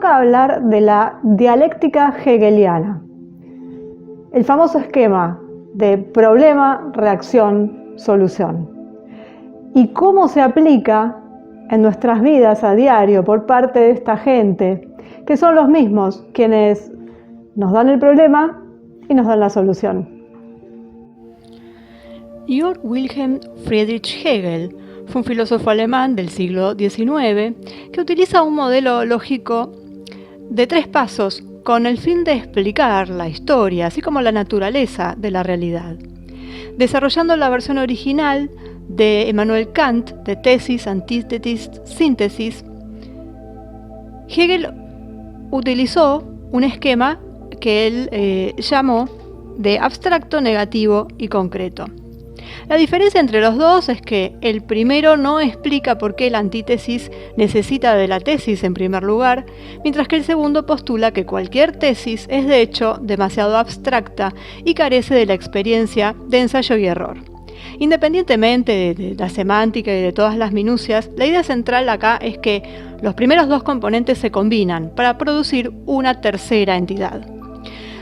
toca hablar de la dialéctica hegeliana, el famoso esquema de problema, reacción, solución, y cómo se aplica en nuestras vidas a diario por parte de esta gente, que son los mismos quienes nos dan el problema y nos dan la solución. Georg Wilhelm Friedrich Hegel fue un filósofo alemán del siglo XIX que utiliza un modelo lógico de 3 pasos con el fin de explicar la historia, así como la naturaleza de la realidad, desarrollando la versión original de Immanuel Kant de tesis, antítesis, síntesis. Hegel utilizó un esquema que él llamó de abstracto, negativo y concreto. La diferencia entre los dos es que el primero no explica por qué la antítesis necesita de la tesis en primer lugar, mientras que el segundo postula que cualquier tesis es de hecho demasiado abstracta y carece de la experiencia de ensayo y error. Independientemente de la semántica y de todas las minucias, la idea central acá es que los primeros 2 componentes se combinan para producir una tercera entidad.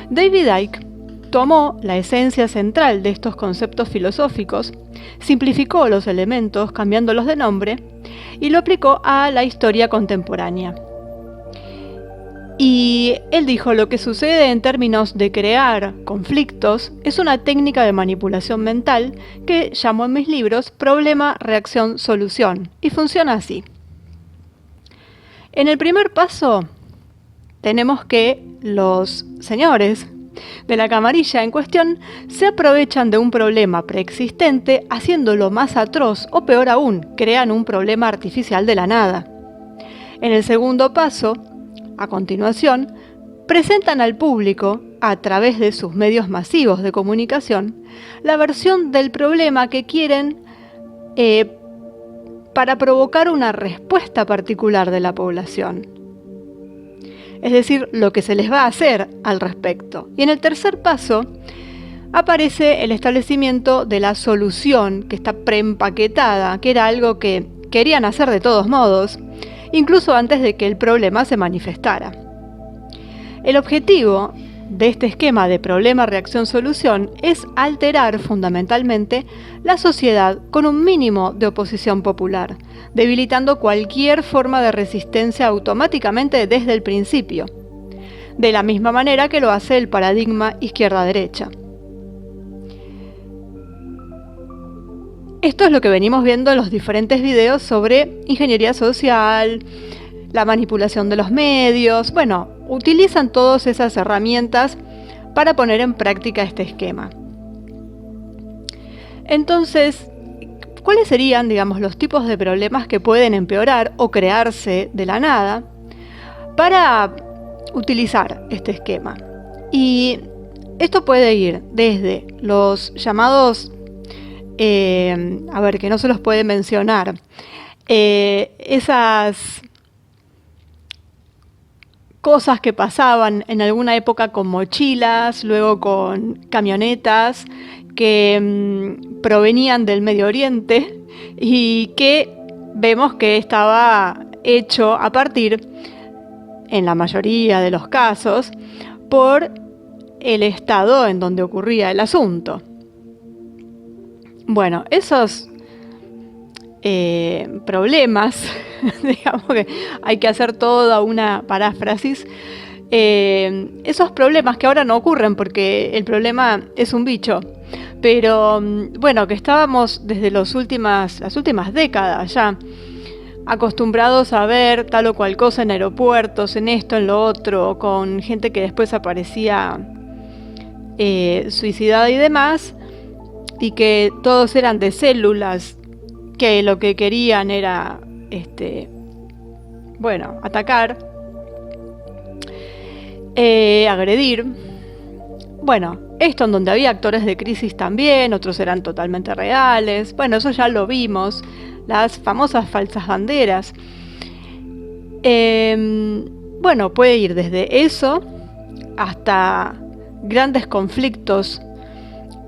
David Icke tomó la esencia central de estos conceptos filosóficos, simplificó los elementos cambiándolos de nombre y lo aplicó a la historia contemporánea. Y él dijo: lo que sucede en términos de crear conflictos es una técnica de manipulación mental que llamo en mis libros problema, reacción, solución, y funciona así. En el primer paso tenemos que los señores de la camarilla en cuestión se aprovechan de un problema preexistente haciéndolo más atroz o peor aún, crean un problema artificial de la nada. En el segundo paso, a continuación, presentan al público, a través de sus medios masivos de comunicación, la versión del problema que quieren para provocar una respuesta particular de la población. Es decir, lo que se les va a hacer al respecto. Y en el tercer paso aparece el establecimiento de la solución, que está preempaquetada, que era algo que querían hacer de todos modos, incluso antes de que el problema se manifestara. El objetivo de este esquema de problema, reacción, solución es alterar fundamentalmente la sociedad con un mínimo de oposición popular, debilitando cualquier forma de resistencia automáticamente desde el principio, de la misma manera que lo hace el paradigma izquierda-derecha. Esto es lo que venimos viendo en los diferentes videos sobre ingeniería social, la manipulación de los medios. Bueno, utilizan todas esas herramientas para poner en práctica este esquema. Entonces, ¿cuáles serían, los tipos de problemas que pueden empeorar o crearse de la nada para utilizar este esquema? Y esto puede ir desde los llamados, que no se los puede mencionar, esas cosas que pasaban en alguna época con mochilas, luego con camionetas que provenían del Medio Oriente y que vemos que estaba hecho a partir, en la mayoría de los casos, por el estado en donde ocurría el asunto. Bueno, esos problemas, digamos que hay que hacer toda una paráfrasis, esos problemas que ahora no ocurren porque el problema es un bicho, pero bueno, que estábamos desde las últimas décadas ya acostumbrados a ver tal o cual cosa en aeropuertos, en esto, en lo otro, con gente que después aparecía suicidada y demás, y que todos eran de células que lo que querían era atacar, agredir. Bueno, esto en donde había actores de crisis también, otros eran totalmente reales. Bueno, eso ya lo vimos, las famosas falsas banderas. Puede ir desde eso hasta grandes conflictos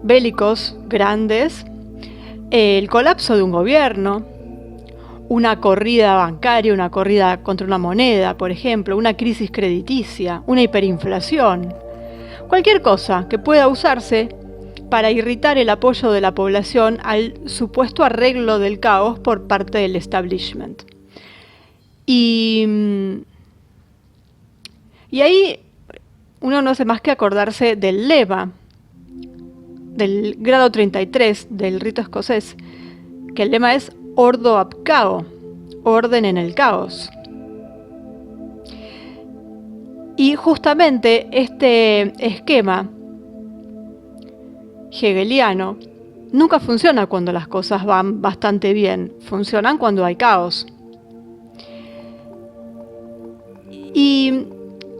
bélicos grandes, el colapso de un gobierno, una corrida bancaria, una corrida contra una moneda, por ejemplo, una crisis crediticia, una hiperinflación. Cualquier cosa que pueda usarse para irritar el apoyo de la población al supuesto arreglo del caos por parte del establishment. Y ahí uno no hace más que acordarse del lema, del grado 33 del rito escocés, que el lema es Ordo ab Chaos, orden en el caos. Y justamente este esquema hegeliano nunca funciona cuando las cosas van bastante bien, funcionan cuando hay caos. Y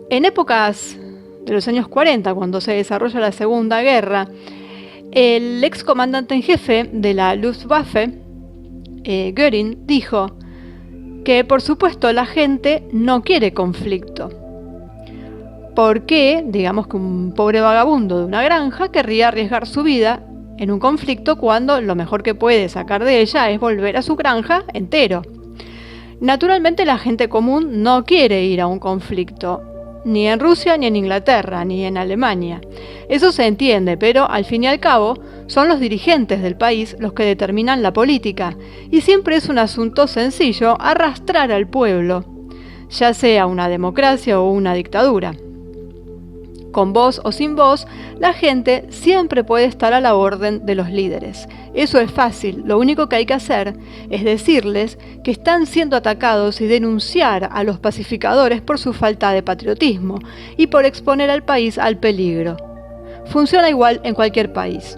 en épocas de los años 40, cuando se desarrolla la Segunda Guerra, el ex comandante en jefe de la Luftwaffe, Göring, dijo que por supuesto la gente no quiere conflicto. Porque, digamos que un pobre vagabundo de una granja querría arriesgar su vida en un conflicto cuando lo mejor que puede sacar de ella es volver a su granja entero. Naturalmente la gente común no quiere ir a un conflicto, ni en Rusia, ni en Inglaterra, ni en Alemania. Eso se entiende, pero al fin y al cabo son los dirigentes del país los que determinan la política, y siempre es un asunto sencillo arrastrar al pueblo, ya sea una democracia o una dictadura. Con voz o sin voz, la gente siempre puede estar a la orden de los líderes. Eso es fácil, lo único que hay que hacer es decirles que están siendo atacados y denunciar a los pacificadores por su falta de patriotismo y por exponer al país al peligro. Funciona igual en cualquier país.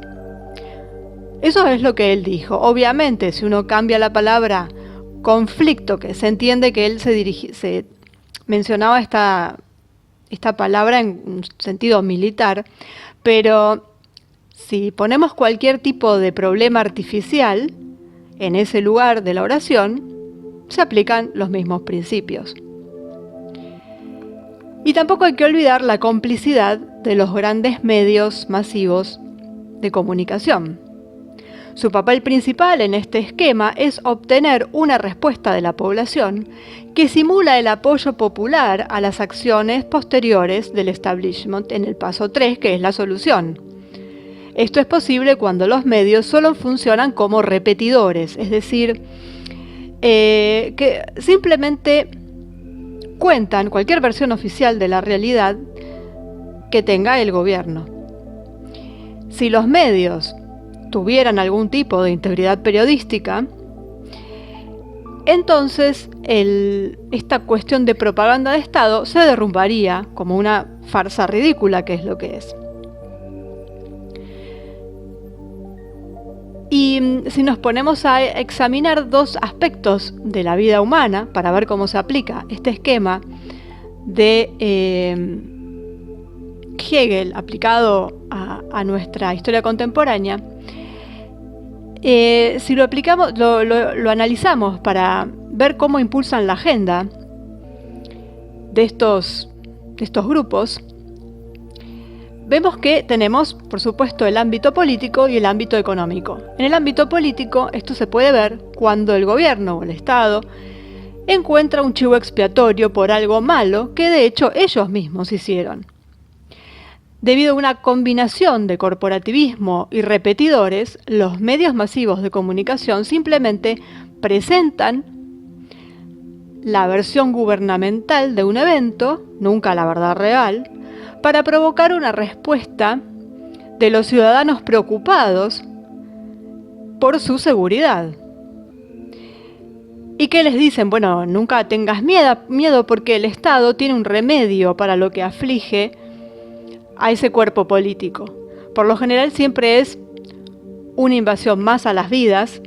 Eso es lo que él dijo. Obviamente, si uno cambia la palabra conflicto, que se entiende que él se mencionaba esta palabra en un sentido militar, pero si ponemos cualquier tipo de problema artificial en ese lugar de la oración, se aplican los mismos principios. Y tampoco hay que olvidar la complicidad de los grandes medios masivos de comunicación. Su papel principal en este esquema es obtener una respuesta de la población que simula el apoyo popular a las acciones posteriores del establishment en el paso 3, que es la solución. Esto es posible cuando los medios solo funcionan como repetidores, es decir, que simplemente cuentan cualquier versión oficial de la realidad que tenga el gobierno. Si los medios tuvieran algún tipo de integridad periodística, entonces esta cuestión de propaganda de Estado se derrumbaría como una farsa ridícula, que es lo que es. Y si nos ponemos a examinar dos aspectos de la vida humana para ver cómo se aplica este esquema de Hegel aplicado a nuestra historia contemporánea, si lo aplicamos, lo analizamos para ver cómo impulsan la agenda de estos grupos, vemos que tenemos, por supuesto, el ámbito político y el ámbito económico. En el ámbito político, esto se puede ver cuando el gobierno o el Estado encuentra un chivo expiatorio por algo malo que de hecho ellos mismos hicieron. Debido a una combinación de corporativismo y repetidores, los medios masivos de comunicación simplemente presentan la versión gubernamental de un evento, nunca la verdad real, para provocar una respuesta de los ciudadanos preocupados por su seguridad. ¿Y qué les dicen? Bueno, nunca tengas miedo porque el Estado tiene un remedio para lo que aflige a ese cuerpo político. Por lo general siempre es una invasión más a las vidas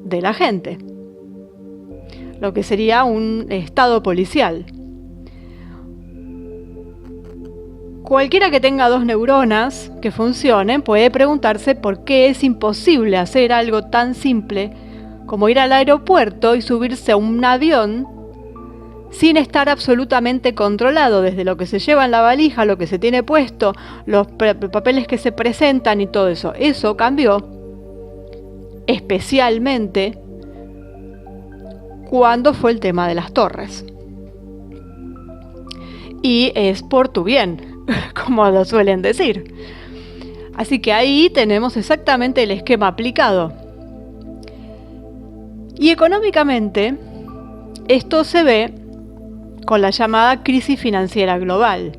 de la gente, lo que sería un estado policial. Cualquiera que tenga dos neuronas que funcionen puede preguntarse por qué es imposible hacer algo tan simple como ir al aeropuerto y subirse a un avión sin estar absolutamente controlado, desde lo que se lleva en la valija, lo que se tiene puesto, los papeles que se presentan y todo eso. Eso cambió especialmente cuando fue el tema de las torres. Y es por tu bien, como lo suelen decir. Así que ahí tenemos exactamente el esquema aplicado. Y económicamente, esto se ve con la llamada crisis financiera global.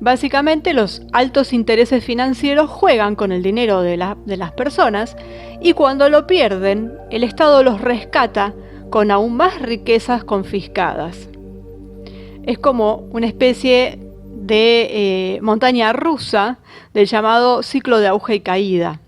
Básicamente, los altos intereses financieros juegan con el dinero de las personas y cuando lo pierden, el Estado los rescata con aún más riquezas confiscadas. Es como una especie de montaña rusa del llamado ciclo de auge y caída.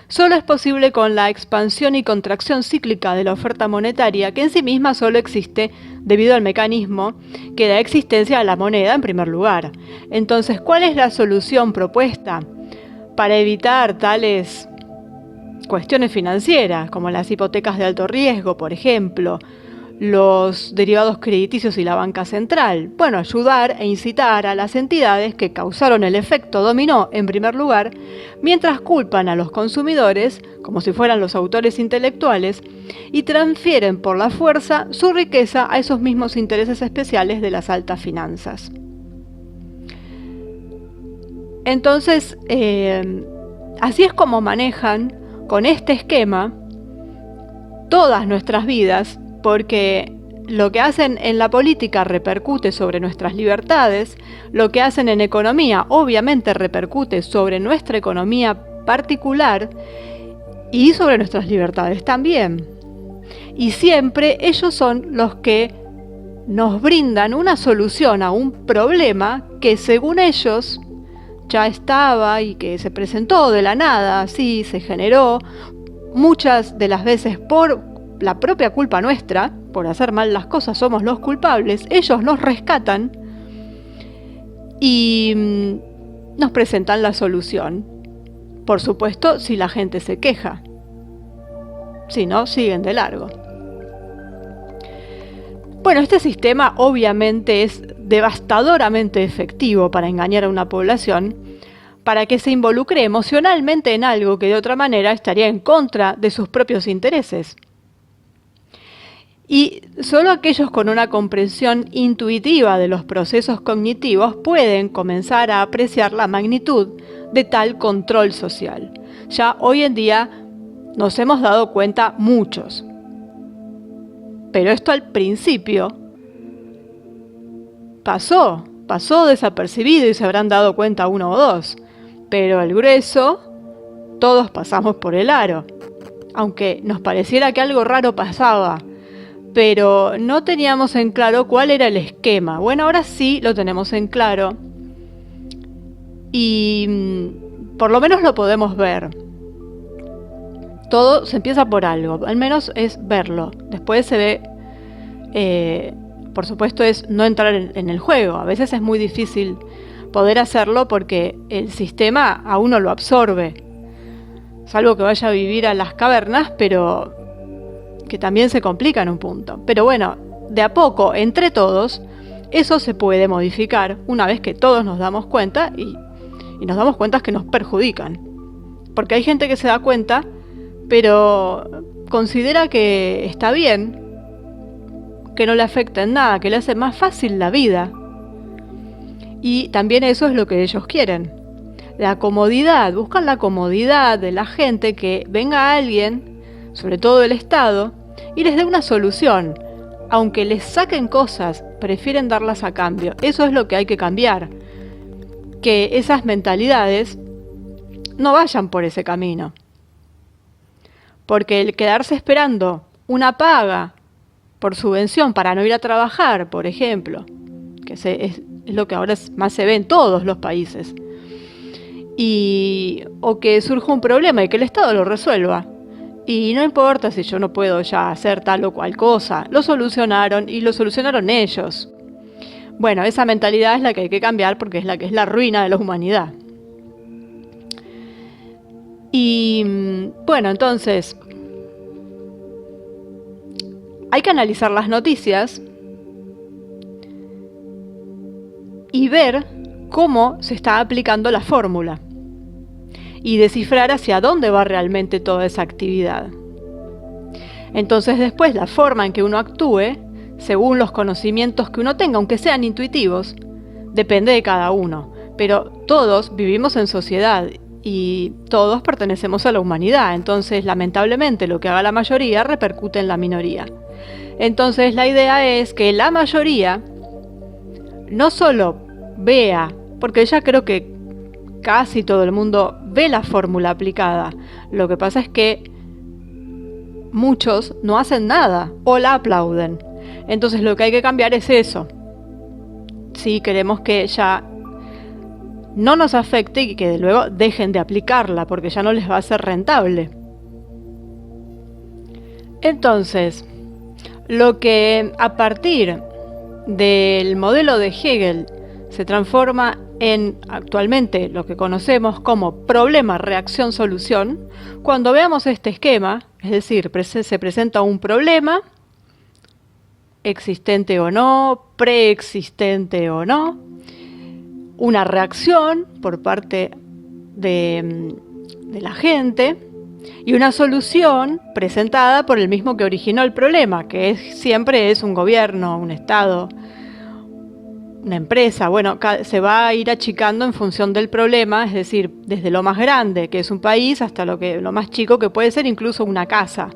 Solo es posible con la expansión y contracción cíclica de la oferta monetaria, que en sí misma solo existe debido al mecanismo que da existencia a la moneda en primer lugar. Entonces, ¿cuál es la solución propuesta para evitar tales cuestiones financieras, como las hipotecas de alto riesgo, por ejemplo, los derivados crediticios y la banca central? Bueno, ayudar e incitar a las entidades que causaron el efecto dominó en primer lugar, mientras culpan a los consumidores, como si fueran los autores intelectuales, y transfieren por la fuerza su riqueza a esos mismos intereses especiales de las altas finanzas. Entonces, así es como manejan con este esquema todas nuestras vidas, porque lo que hacen en la política repercute sobre nuestras libertades, lo que hacen en economía obviamente repercute sobre nuestra economía particular y sobre nuestras libertades también. Y siempre ellos son los que nos brindan una solución a un problema que según ellos ya estaba y que se presentó de la nada, así se generó, muchas de las veces por la propia culpa nuestra, por hacer mal las cosas somos los culpables. Ellos nos rescatan y nos presentan la solución. Por supuesto, si la gente se queja. Si no, siguen de largo. Bueno, este sistema obviamente es devastadoramente efectivo para engañar a una población, para que se involucre emocionalmente en algo que de otra manera estaría en contra de sus propios intereses. Y solo aquellos con una comprensión intuitiva de los procesos cognitivos pueden comenzar a apreciar la magnitud de tal control social. Ya hoy en día nos hemos dado cuenta muchos. Pero esto al principio pasó desapercibido y se habrán dado cuenta uno o dos. Pero el grueso, todos pasamos por el aro. Aunque nos pareciera que algo raro pasaba, pero no teníamos en claro cuál era el esquema. Bueno, ahora sí lo tenemos en claro y por lo menos lo podemos ver. Todo se empieza por algo, al menos es verlo. Después se ve, por supuesto, es no entrar en el juego. A veces es muy difícil poder hacerlo porque el sistema a uno lo absorbe. Salvo que vaya a vivir a las cavernas, pero que también se complica en un punto. Pero bueno, de a poco, entre todos, eso se puede modificar una vez que todos nos damos cuenta y nos damos cuenta que nos perjudican. Porque hay gente que se da cuenta, pero considera que está bien, que no le afecta en nada, que le hace más fácil la vida. Y también eso es lo que ellos quieren. La comodidad, buscan la comodidad de la gente, que venga alguien, sobre todo el Estado, y les dé una solución. Aunque les saquen cosas, prefieren darlas a cambio. Eso es lo que hay que cambiar. Que esas mentalidades no vayan por ese camino. Porque el quedarse esperando una paga por subvención para no ir a trabajar, por ejemplo, que es lo que ahora más se ve en todos los países, o que surja un problema y que el Estado lo resuelva. Y no importa si yo no puedo ya hacer tal o cual cosa, lo solucionaron y lo solucionaron ellos. Bueno, esa mentalidad es la que hay que cambiar porque es la que es la ruina de la humanidad. Y bueno, entonces hay que analizar las noticias y ver cómo se está aplicando la fórmula y descifrar hacia dónde va realmente toda esa actividad. Entonces después la forma en que uno actúe, según los conocimientos que uno tenga, aunque sean intuitivos, depende de cada uno. Pero todos vivimos en sociedad y todos pertenecemos a la humanidad. Entonces, lamentablemente, lo que haga la mayoría repercute en la minoría. Entonces, la idea es que la mayoría no solo vea, porque ya creo que casi todo el mundo ve la fórmula aplicada. Lo que pasa es que muchos no hacen nada o la aplauden. Entonces lo que hay que cambiar es eso. Si queremos que ya no nos afecte y que luego dejen de aplicarla, porque ya no les va a ser rentable. Entonces, lo que a partir del modelo de Hegel se transforma en actualmente lo que conocemos como problema, reacción, solución. Cuando veamos este esquema, es decir, se presenta un problema, existente o no, preexistente o no, una reacción por parte de la gente y una solución presentada por el mismo que originó el problema, que siempre es un gobierno, un Estado, una empresa. Bueno, se va a ir achicando en función del problema, es decir, desde lo más grande, que es un país, hasta lo más chico, que puede ser incluso una casa.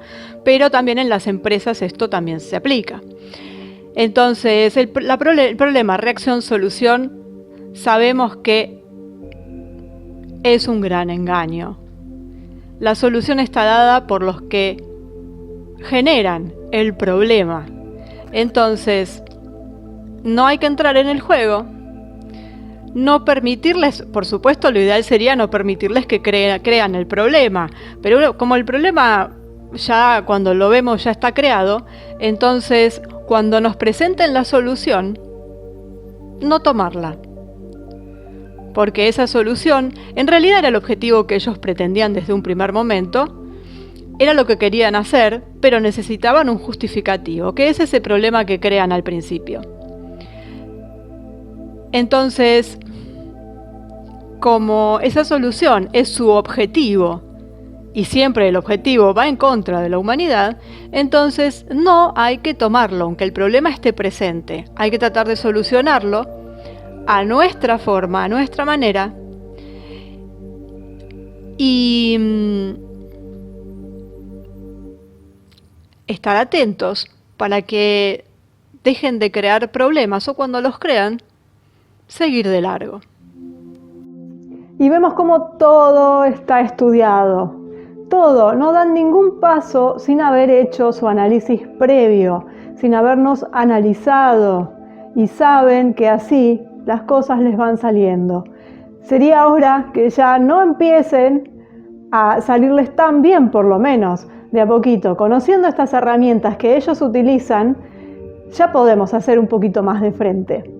Pero también en las empresas esto también se aplica. Entonces, el problema, reacción, solución, sabemos que es un gran engaño. La solución está dada por los que generan el problema. Entonces, no hay que entrar en el juego, no permitirles, por supuesto lo ideal sería no permitirles que crean el problema, pero como el problema ya cuando lo vemos ya está creado, entonces cuando nos presenten la solución, no tomarla. Porque esa solución en realidad era el objetivo que ellos pretendían desde un primer momento, era lo que querían hacer, pero necesitaban un justificativo, que es ese problema que crean al principio. Entonces, como esa solución es su objetivo, y siempre el objetivo va en contra de la humanidad, entonces no hay que tomarlo, aunque el problema esté presente. Hay que tratar de solucionarlo a nuestra forma, a nuestra manera, y estar atentos para que dejen de crear problemas o cuando los crean, seguir de largo. Y vemos cómo todo está estudiado. Todo, no dan ningún paso sin haber hecho su análisis previo, sin habernos analizado, y saben que así las cosas les van saliendo. Sería hora que ya no empiecen a salirles tan bien, por lo menos, de a poquito. Conociendo estas herramientas que ellos utilizan, ya podemos hacer un poquito más de frente.